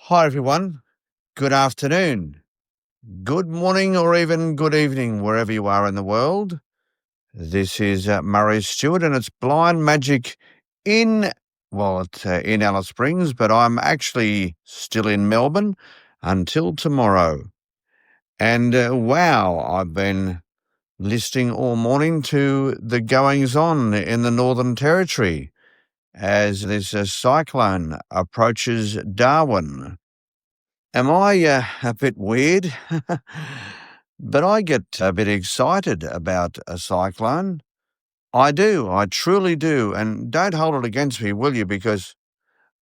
Hi, everyone. Good afternoon, good morning, or even good evening, wherever you are in the world. This is Murray Stewart, and it's Blind Magic in, it's in Alice Springs, but I'm actually still in Melbourne until tomorrow. And wow, I've been listening all morning to the goings-on in the Northern Territory as this cyclone approaches Darwin. Am I a bit weird? But I get a bit excited about a cyclone. I do, I truly do. And don't hold it against me, will you? Because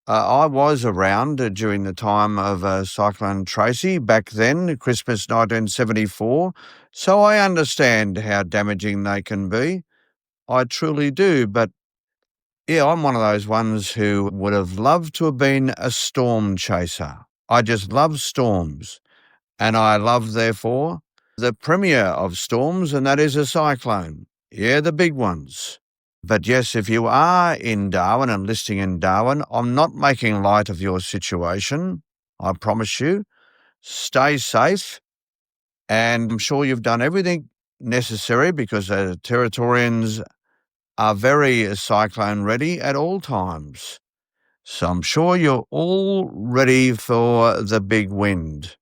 I was around during the time of Cyclone Tracy back then, Christmas 1974. So I understand how damaging they can be. I truly do. But yeah, I'm one of those ones who would have loved to have been a storm chaser. I just love storms. And I love, therefore, the premier of storms, and that is a cyclone. Yeah, the big ones. But yes, if you are in Darwin and listening in Darwin, I'm not making light of your situation. I promise you. Stay safe. And I'm sure you've done everything necessary because Territorians are very cyclone ready at all times. So I'm sure you're all ready for the big wind.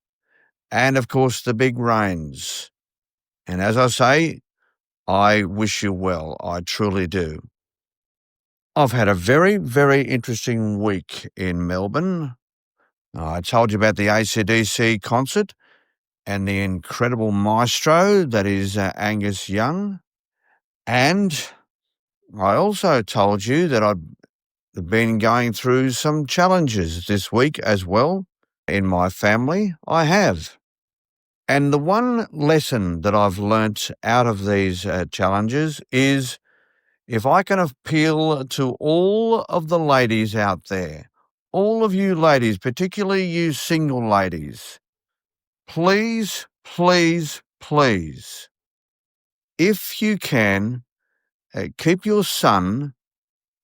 And, of course, the big rains. And as I say, I wish you well. I truly do. I've had a very, very interesting week in Melbourne. I told you about the AC/DC concert and the incredible maestro that is Angus Young. And I also told you that I've been going through some challenges this week as well in my family. I have. And the one lesson that I've learnt out of these challenges is if I can appeal to all of the ladies out there, all of you ladies, particularly you single ladies, please, please, please, if you can, keep your son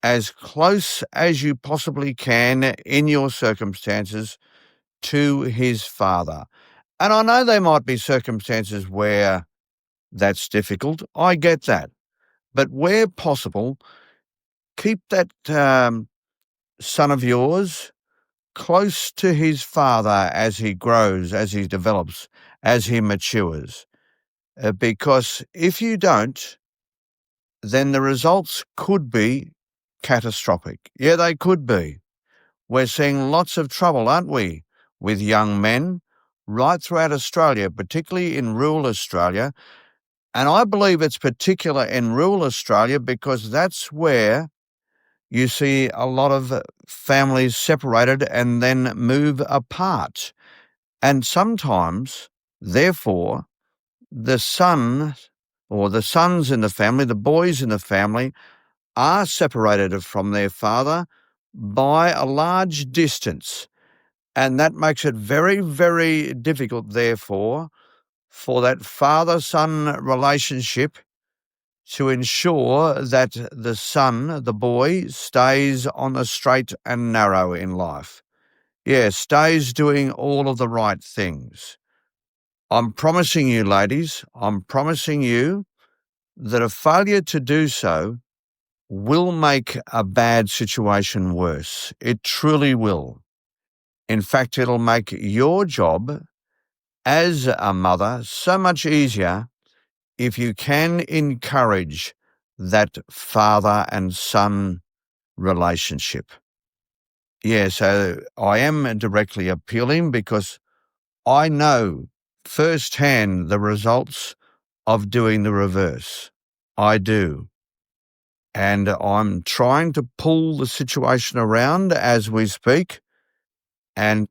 as close as you possibly can in your circumstances to his father. And I know there might be circumstances where that's difficult. I get that. But where possible, keep that son of yours close to his father as he grows, as he develops, as he matures. Because if you don't, then the results could be catastrophic. Yeah, they could be. We're seeing lots of trouble, aren't we, with young men right throughout Australia, particularly in rural Australia. And I believe it's particular in rural Australia because that's where you see a lot of families separated and then move apart. And sometimes, therefore, the son or the sons in the family, the boys in the family, are separated from their father by a large distance. And that makes it very, very difficult, therefore, for that father-son relationship to ensure that the son, the boy, stays on the straight and narrow in life. Yeah, stays doing all of the right things. I'm promising you, ladies, I'm promising you that a failure to do so will make a bad situation worse. It truly will. In fact, it'll make your job as a mother so much easier if you can encourage that father and son relationship. Yeah, so I am directly appealing because I know firsthand the results of doing the reverse. I do. And I'm trying to pull the situation around as we speak. And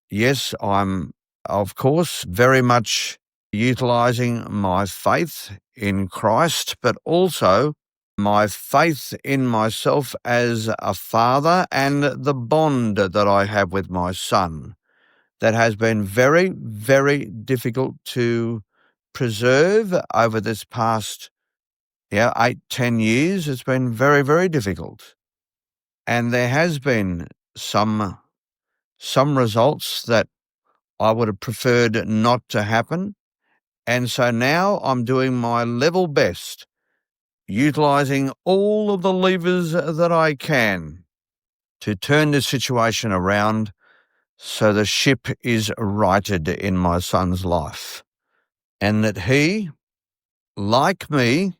yes, I'm, of course, very much utilizing my faith in Christ, but also my faith in myself as a father and the bond that I have with my son that has been very, very difficult to preserve over this past 8-10 years. It's been very, very difficult. And there has been some some results that I would have preferred not to happen. And so now I'm doing my level best, utilising all of the levers that I can to turn the situation around so the ship is righted in my son's life, and that he, like me,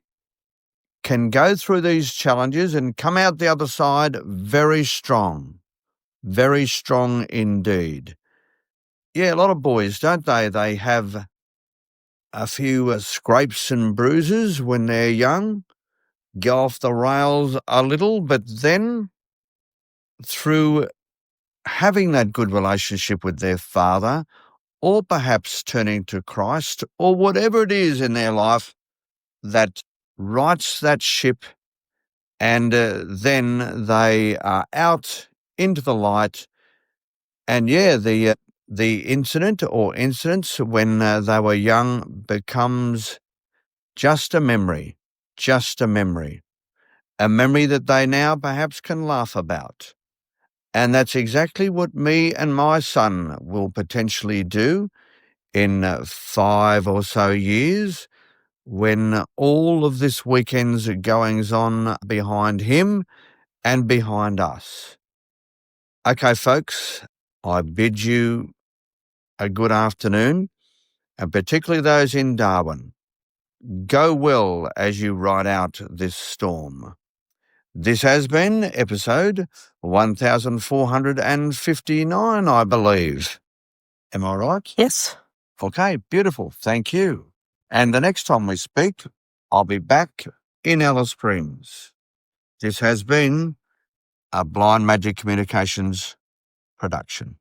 can go through these challenges and come out the other side very strong indeed. Yeah, a lot of boys, don't they? They have a few scrapes and bruises when they're young, go off the rails a little, but then through having that good relationship with their father, or perhaps turning to Christ, or whatever it is in their life that rights that ship, and then they are out into the light. And yeah, the incident or incidents when they were young becomes just a memory a memory that they now perhaps can laugh about. And that's exactly what me and my son will potentially do in 5 or so years, when all of this weekend's goings on behind him and behind us. Okay, folks, I bid you a good afternoon, and particularly those in Darwin. Go well as you ride out this storm. This has been episode 1459, I believe. Am I right? Yes. Okay, beautiful. Thank you. And the next time we speak, I'll be back in Alice Springs. This has been a Blind Magic Communications production.